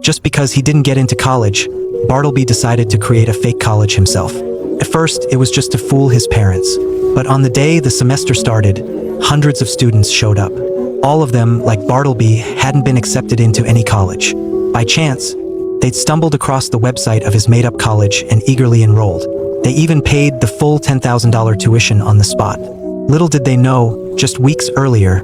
Just because he didn't get into college, Bartleby decided to create a fake college himself. At first, it was just to fool his parents. But on the day the semester started, hundreds of students showed up. All of them, like Bartleby, hadn't been accepted into any college. By chance, they'd stumbled across the website of his made-up college and eagerly enrolled. They even paid the full $10,000 tuition on the spot. Little did they know, just weeks earlier,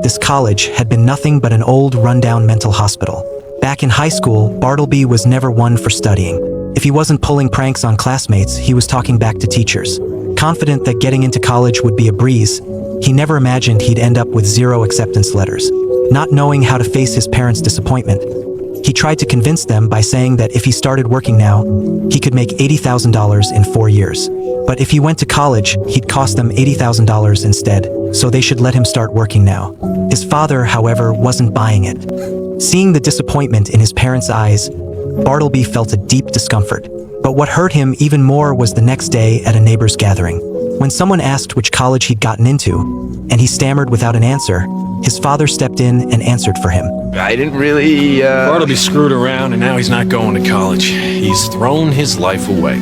this college had been nothing but an old, rundown mental hospital. Back in high school, Bartleby was never one for studying. If he wasn't pulling pranks on classmates, he was talking back to teachers. Confident that getting into college would be a breeze, he never imagined he'd end up with 0 acceptance letters. Not knowing how to face his parents' disappointment, he tried to convince them by saying that if he started working now, he could make $80,000 in 4 years. But if he went to college, he'd cost them $80,000 instead, so they should let him start working now. His father, however, wasn't buying it. Seeing the disappointment in his parents' eyes, Bartleby felt a deep discomfort. But what hurt him even more was the next day at a neighbor's gathering. When someone asked which college he'd gotten into, and he stammered without an answer, his father stepped in and answered for him. I didn't really, Bartleby screwed around and now he's not going to college. He's thrown his life away.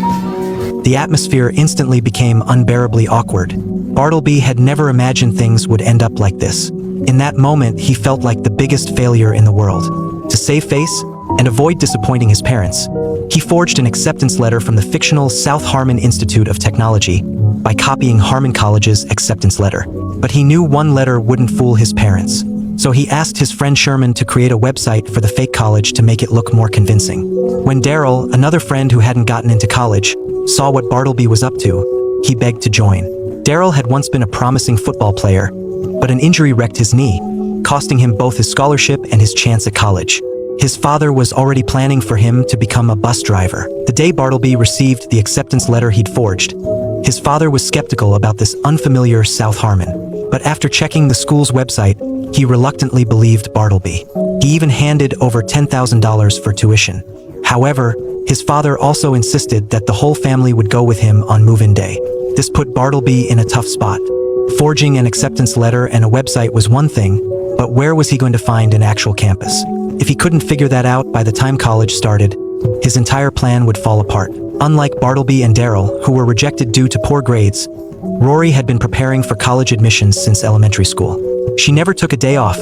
The atmosphere instantly became unbearably awkward. Bartleby had never imagined things would end up like this. In that moment, he felt like the biggest failure in the world. To save face and avoid disappointing his parents, he forged an acceptance letter from the fictional South Harmon Institute of Technology by copying Harmon College's acceptance letter. But he knew one letter wouldn't fool his parents. So he asked his friend Sherman to create a website for the fake college to make it look more convincing. When Daryl, another friend who hadn't gotten into college, saw what Bartleby was up to, he begged to join. Daryl had once been a promising football player, but an injury wrecked his knee, costing him both his scholarship and his chance at college. His father was already planning for him to become a bus driver. The day Bartleby received the acceptance letter he'd forged, his father was skeptical about this unfamiliar South Harmon. But after checking the school's website, he reluctantly believed Bartleby. He even handed over $10,000 for tuition. However, his father also insisted that the whole family would go with him on move-in day. This put Bartleby in a tough spot. Forging an acceptance letter and a website was one thing, but where was he going to find an actual campus? If he couldn't figure that out by the time college started, his entire plan would fall apart. Unlike Bartleby and Daryl, who were rejected due to poor grades, Rory had been preparing for college admissions since elementary school. She never took a day off,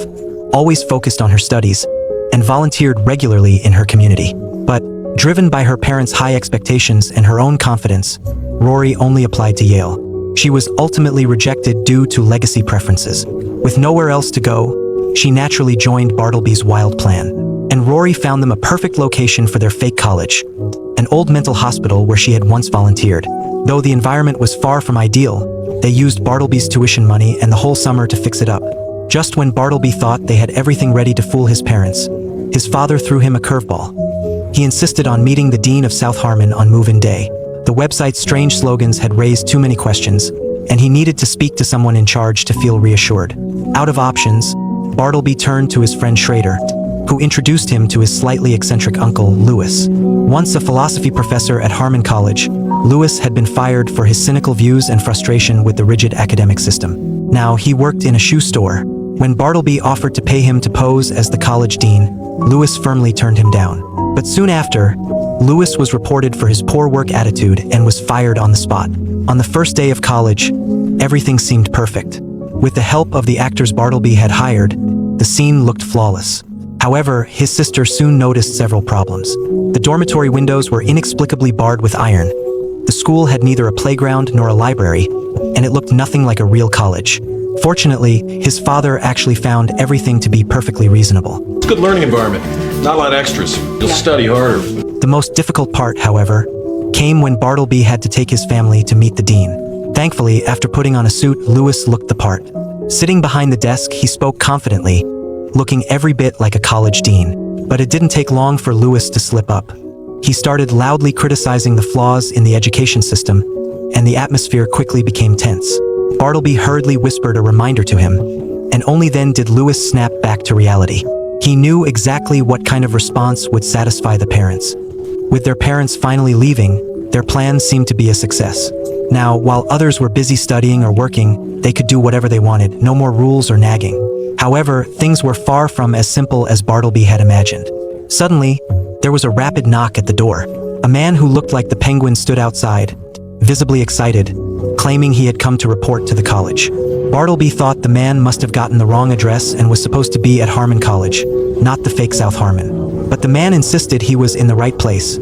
always focused on her studies, and volunteered regularly in her community. But, driven by her parents' high expectations and her own confidence, Rory only applied to Yale. She was ultimately rejected due to legacy preferences. With nowhere else to go, she naturally joined Bartleby's wild plan. And Rory found them a perfect location for their fake college, an old mental hospital where she had once volunteered. Though the environment was far from ideal, they used Bartleby's tuition money and the whole summer to fix it up. Just when Bartleby thought they had everything ready to fool his parents, his father threw him a curveball. He insisted on meeting the dean of South Harmon on move-in day. The website's strange slogans had raised too many questions, and he needed to speak to someone in charge to feel reassured. Out of options, Bartleby turned to his friend Schrader, who introduced him to his slightly eccentric uncle, Lewis. Once a philosophy professor at Harmon College, Lewis had been fired for his cynical views and frustration with the rigid academic system. Now he worked in a shoe store. When Bartleby offered to pay him to pose as the college dean, Lewis firmly turned him down. But soon after, Lewis was reported for his poor work attitude and was fired on the spot. On the first day of college, everything seemed perfect. With the help of the actors Bartleby had hired, the scene looked flawless. However, his sister soon noticed several problems. The dormitory windows were inexplicably barred with iron. The school had neither a playground nor a library, and it looked nothing like a real college. Fortunately, his father actually found everything to be perfectly reasonable. It's a good learning environment. Not a lot of extras. You'll study harder. The most difficult part, however, came when Bartleby had to take his family to meet the dean. Thankfully, after putting on a suit, Lewis looked the part. Sitting behind the desk, he spoke confidently, looking every bit like a college dean. But it didn't take long for Lewis to slip up. He started loudly criticizing the flaws in the education system, and the atmosphere quickly became tense. Bartleby hurriedly whispered a reminder to him, and only then did Lewis snap back to reality. He knew exactly what kind of response would satisfy the parents. With their parents finally leaving, their plan seemed to be a success. Now, while others were busy studying or working, they could do whatever they wanted, no more rules or nagging. However, things were far from as simple as Bartleby had imagined. Suddenly, there was a rapid knock at the door. A man who looked like the Penguin stood outside, visibly excited, claiming he had come to report to the college. Bartleby thought the man must have gotten the wrong address and was supposed to be at Harmon College, not the fake South Harmon. But the man insisted he was in the right place,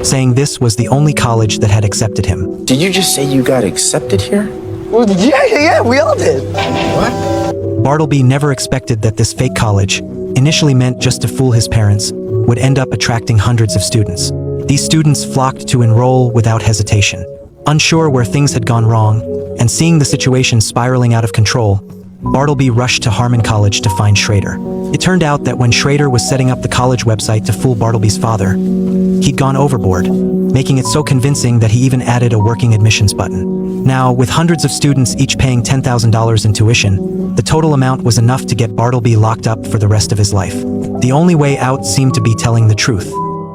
saying this was the only college that had accepted him. Did you just say you got accepted here? Well, yeah, we all did. What? Bartleby never expected that this fake college, initially meant just to fool his parents, would end up attracting hundreds of students. These students flocked to enroll without hesitation. Unsure where things had gone wrong, and seeing the situation spiraling out of control, Bartleby rushed to Harmon College to find Schrader. It turned out that when Schrader was setting up the college website to fool Bartleby's father, he'd gone overboard, making it so convincing that he even added a working admissions button. Now, with hundreds of students each paying $10,000 in tuition, the total amount was enough to get Bartleby locked up for the rest of his life. The only way out seemed to be telling the truth.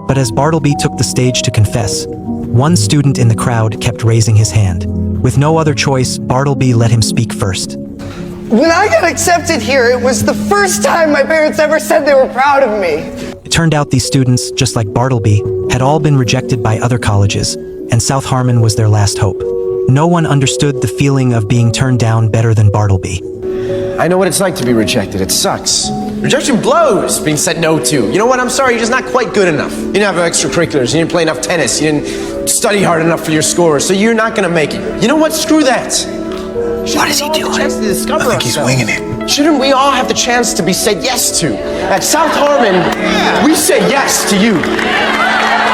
But as Bartleby took the stage to confess, one student in the crowd kept raising his hand. With no other choice, Bartleby let him speak first. When I got accepted here, it was the first time my parents ever said they were proud of me. It turned out these students, just like Bartleby, had all been rejected by other colleges, and South Harmon was their last hope. No one understood the feeling of being turned down better than Bartleby. I know what it's like to be rejected. It sucks. Rejection blows, being said no to. You know what? I'm sorry, you're just not quite good enough. You didn't have extracurriculars, you didn't play enough tennis, you didn't study hard enough for your scores, so you're not gonna make it. You know what? Screw that. What is he doing? I think he's winging it. Shouldn't we all have the chance to be said yes to? At South Harmon, we say yes to you.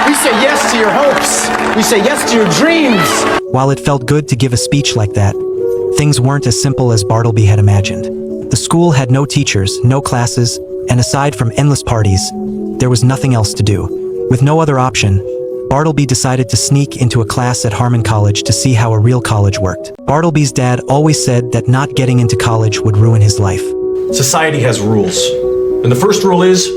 We say yes to your hopes. We say yes to your dreams. While it felt good to give a speech like that, things weren't as simple as Bartleby had imagined. The school had no teachers, no classes, and aside from endless parties, there was nothing else to do. With no other option, Bartleby decided to sneak into a class at Harmon College to see how a real college worked. Bartleby's dad always said that not getting into college would ruin his life. Society has rules. And the first rule is,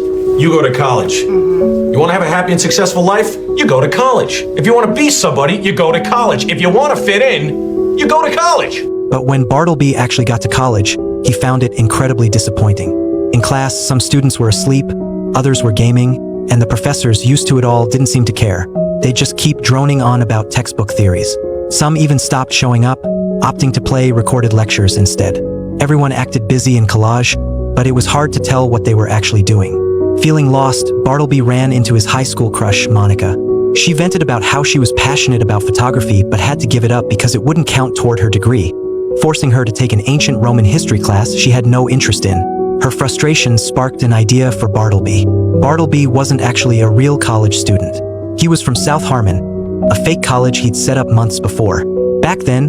you go to college. You want to have a happy and successful life? You go to college. If you want to be somebody, you go to college. If you want to fit in, you go to college. But when Bartleby actually got to college, he found it incredibly disappointing. In class, some students were asleep, others were gaming, and the professors, used to it all, didn't seem to care. They'd just keep droning on about textbook theories. Some even stopped showing up, opting to play recorded lectures instead. Everyone acted busy in collage, but it was hard to tell what they were actually doing. Feeling lost, Bartleby ran into his high school crush, Monica. She vented about how she was passionate about photography but had to give it up because it wouldn't count toward her degree, forcing her to take an ancient Roman history class she had no interest in. Her frustration sparked an idea for Bartleby. Bartleby wasn't actually a real college student. He was from South Harmon, a fake college he'd set up months before. Back then,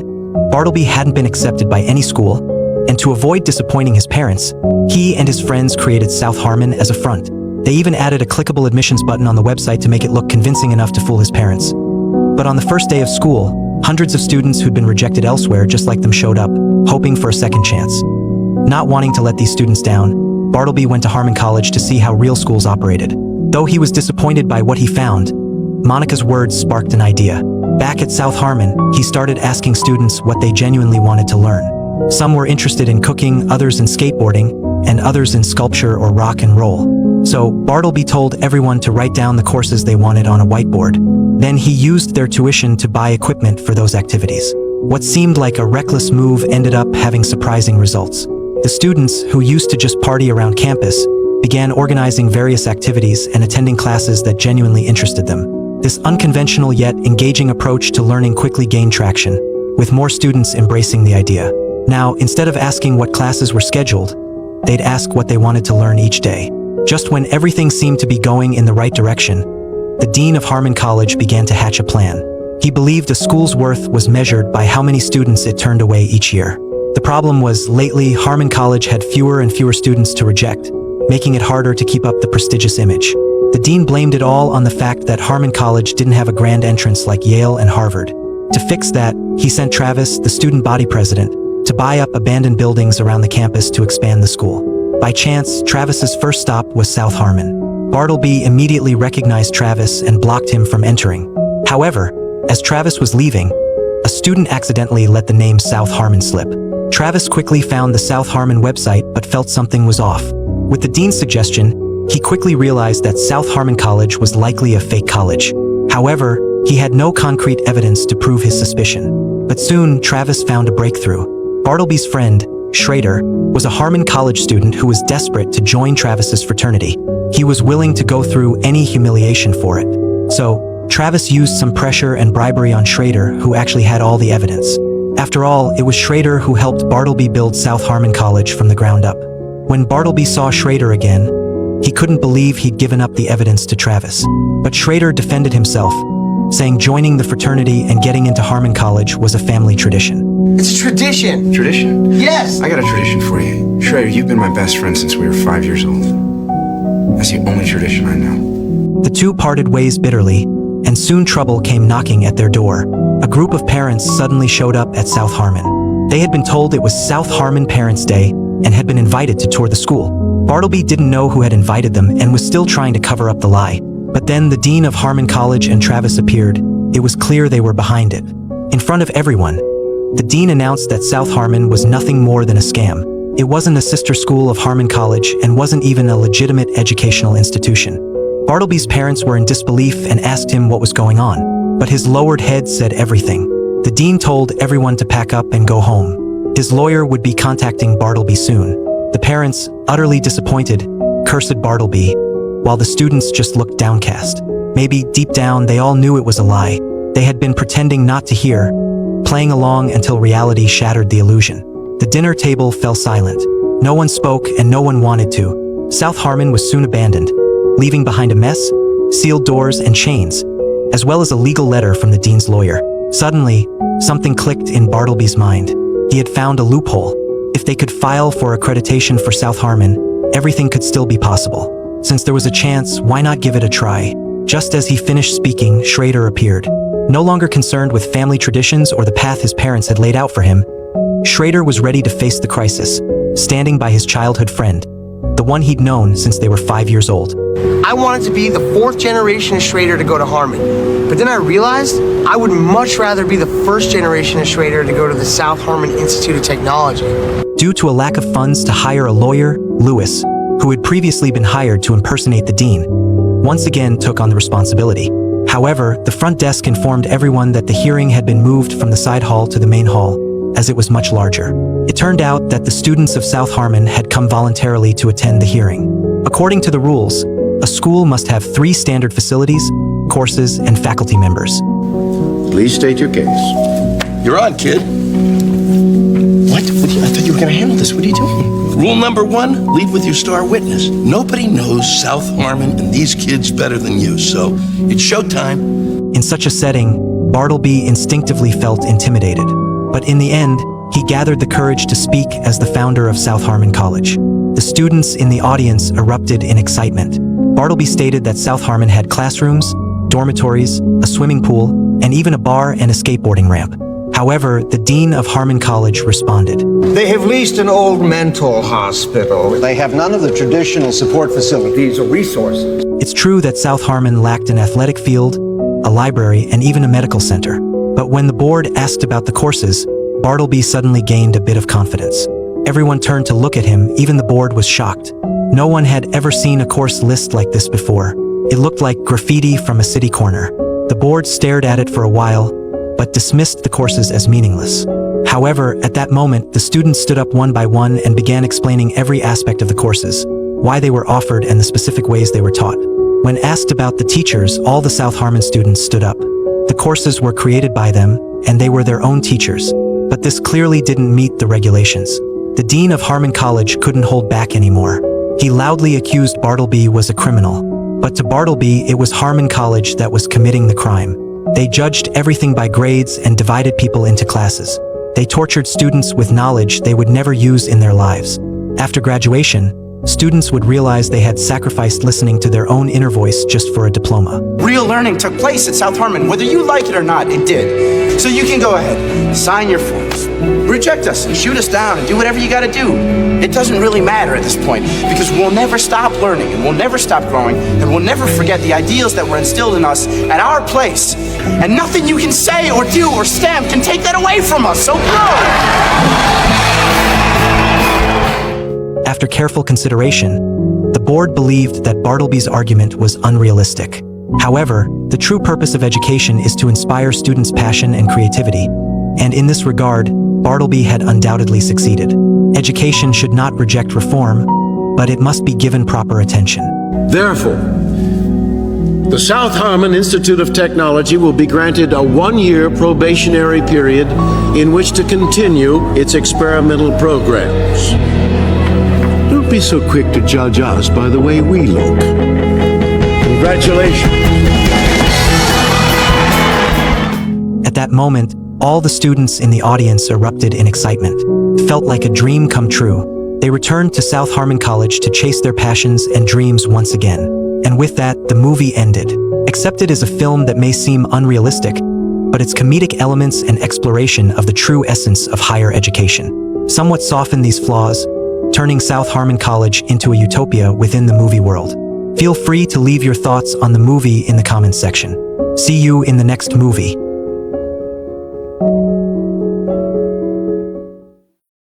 Bartleby hadn't been accepted by any school, and to avoid disappointing his parents, he and his friends created South Harmon as a front. They even added a clickable admissions button on the website to make it look convincing enough to fool his parents. But on the first day of school, hundreds of students who'd been rejected elsewhere just like them showed up, hoping for a second chance. Not wanting to let these students down, Bartleby went to Harmon College to see how real schools operated. Though he was disappointed by what he found, Monica's words sparked an idea. Back at South Harmon, he started asking students what they genuinely wanted to learn. Some were interested in cooking, others in skateboarding, and others in sculpture or rock and roll. So Bartleby told everyone to write down the courses they wanted on a whiteboard. Then he used their tuition to buy equipment for those activities. What seemed like a reckless move ended up having surprising results. The students, who used to just party around campus, began organizing various activities and attending classes that genuinely interested them. This unconventional yet engaging approach to learning quickly gained traction, with more students embracing the idea. Now, instead of asking what classes were scheduled, they'd ask what they wanted to learn each day. Just when everything seemed to be going in the right direction, the dean of Harmon College began to hatch a plan. He believed a school's worth was measured by how many students it turned away each year. The problem was, lately, Harmon College had fewer and fewer students to reject, making it harder to keep up the prestigious image. The dean blamed it all on the fact that Harmon College didn't have a grand entrance like Yale and Harvard. To fix that, he sent Travis, the student body president, to buy up abandoned buildings around the campus to expand the school. By chance, Travis's first stop was South Harmon. Bartleby immediately recognized Travis and blocked him from entering. However, as Travis was leaving, a student accidentally let the name South Harmon slip. Travis quickly found the South Harmon website but felt something was off. With the dean's suggestion, he quickly realized that South Harmon College was likely a fake college. However, he had no concrete evidence to prove his suspicion. But soon, Travis found a breakthrough. Bartleby's friend, Schrader, was a Harmon College student who was desperate to join Travis's fraternity. He was willing to go through any humiliation for it. So, Travis used some pressure and bribery on Schrader, who actually had all the evidence. After all, it was Schrader who helped Bartleby build South Harmon College from the ground up. When Bartleby saw Schrader again, he couldn't believe he'd given up the evidence to Travis. But Schrader defended himself, saying joining the fraternity and getting into Harmon College was a family tradition. It's a tradition. Tradition? Yes. I got a tradition for you. Schrader, you've been my best friend since we were 5 years old. That's the only tradition I know. The two parted ways bitterly, and soon trouble came knocking at their door. A group of parents suddenly showed up at South Harmon. They had been told it was South Harmon Parents' Day and had been invited to tour the school. Bartleby didn't know who had invited them and was still trying to cover up the lie. But then the dean of Harmon College and Travis appeared. It was clear they were behind it. In front of everyone, the dean announced that South Harmon was nothing more than a scam. It wasn't a sister school of Harmon College and wasn't even a legitimate educational institution. Bartleby's parents were in disbelief and asked him what was going on, but his lowered head said everything. The dean told everyone to pack up and go home. His lawyer would be contacting Bartleby soon. The parents, utterly disappointed, cursed Bartleby, while the students just looked downcast. Maybe deep down they all knew it was a lie. They had been pretending not to hear, playing along until reality shattered the illusion. The dinner table fell silent. No one spoke and no one wanted to. South Harmon was soon abandoned, leaving behind a mess, sealed doors and chains, as well as a legal letter from the dean's lawyer. Suddenly, something clicked in Bartleby's mind. He had found a loophole. If they could file for accreditation for South Harmon, everything could still be possible. Since there was a chance, why not give it a try? Just as he finished speaking, Schrader appeared. No longer concerned with family traditions or the path his parents had laid out for him, Schrader was ready to face the crisis, standing by his childhood friend, the one he'd known since they were 5 years old. I wanted to be the 4th generation of Schrader to go to Harmon. But then I realized I would much rather be the 1st generation of Schrader to go to the South Harmon Institute of Technology. Due to a lack of funds to hire a lawyer, Lewis, who had previously been hired to impersonate the dean, once again took on the responsibility. However, the front desk informed everyone that the hearing had been moved from the side hall to the main hall, as it was much larger. It turned out that the students of South Harmon had come voluntarily to attend the hearing. According to the rules, a school must have 3 standard facilities, courses, and faculty members. Please state your case. You're on, kid. What? I thought you were going to handle this. What are you doing? Rule number 1, lead with your star witness. Nobody knows South Harmon and these kids better than you, so it's showtime. In such a setting, Bartleby instinctively felt intimidated. But in the end, he gathered the courage to speak as the founder of South Harmon College. The students in the audience erupted in excitement. Bartleby stated that South Harmon had classrooms, dormitories, a swimming pool, and even a bar and a skateboarding ramp. However, the dean of Harmon College responded. They have leased an old mental hospital. They have none of the traditional support facilities or resources. It's true that South Harmon lacked an athletic field, a library, and even a medical center. But when the board asked about the courses, Bartleby suddenly gained a bit of confidence. Everyone turned to look at him, even the board was shocked. No one had ever seen a course list like this before. It looked like graffiti from a city corner. The board stared at it for a while, but dismissed the courses as meaningless. However, at that moment, the students stood up one by one and began explaining every aspect of the courses, why they were offered and the specific ways they were taught. When asked about the teachers, all the South Harmon students stood up. The courses were created by them, and they were their own teachers. But this clearly didn't meet the regulations. The dean of Harmon College couldn't hold back anymore. He loudly accused Bartleby was a criminal. But to Bartleby, it was Harmon College that was committing the crime. They judged everything by grades and divided people into classes. They tortured students with knowledge they would never use in their lives. After graduation, students would realize they had sacrificed listening to their own inner voice just for a diploma. Real learning took place at South Harmon, whether you like it or not, it did. So you can go ahead, sign your forms, reject us and shoot us down and do whatever you gotta do. It doesn't really matter at this point, because we'll never stop learning and we'll never stop growing and we'll never forget the ideals that were instilled in us at our place. And nothing you can say or do or stamp can take that away from us, so grow! After careful consideration, the board believed that Bartleby's argument was unrealistic. However, the true purpose of education is to inspire students' passion and creativity, and in this regard, Bartleby had undoubtedly succeeded. Education should not reject reform, but it must be given proper attention. Therefore, the South Harmon Institute of Technology will be granted a 1-year probationary period in which to continue its experimental programs. Don't be so quick to judge us by the way we look. Congratulations. At that moment, all the students in the audience erupted in excitement. It felt like a dream come true. They returned to South Harmon College to chase their passions and dreams once again. And with that, the movie ended. Accepted as a film that may seem unrealistic, but its comedic elements and exploration of the true essence of higher education somewhat soften these flaws, turning South Harmon College into a utopia within the movie world. Feel free to leave your thoughts on the movie in the comments section. See you in the next movie.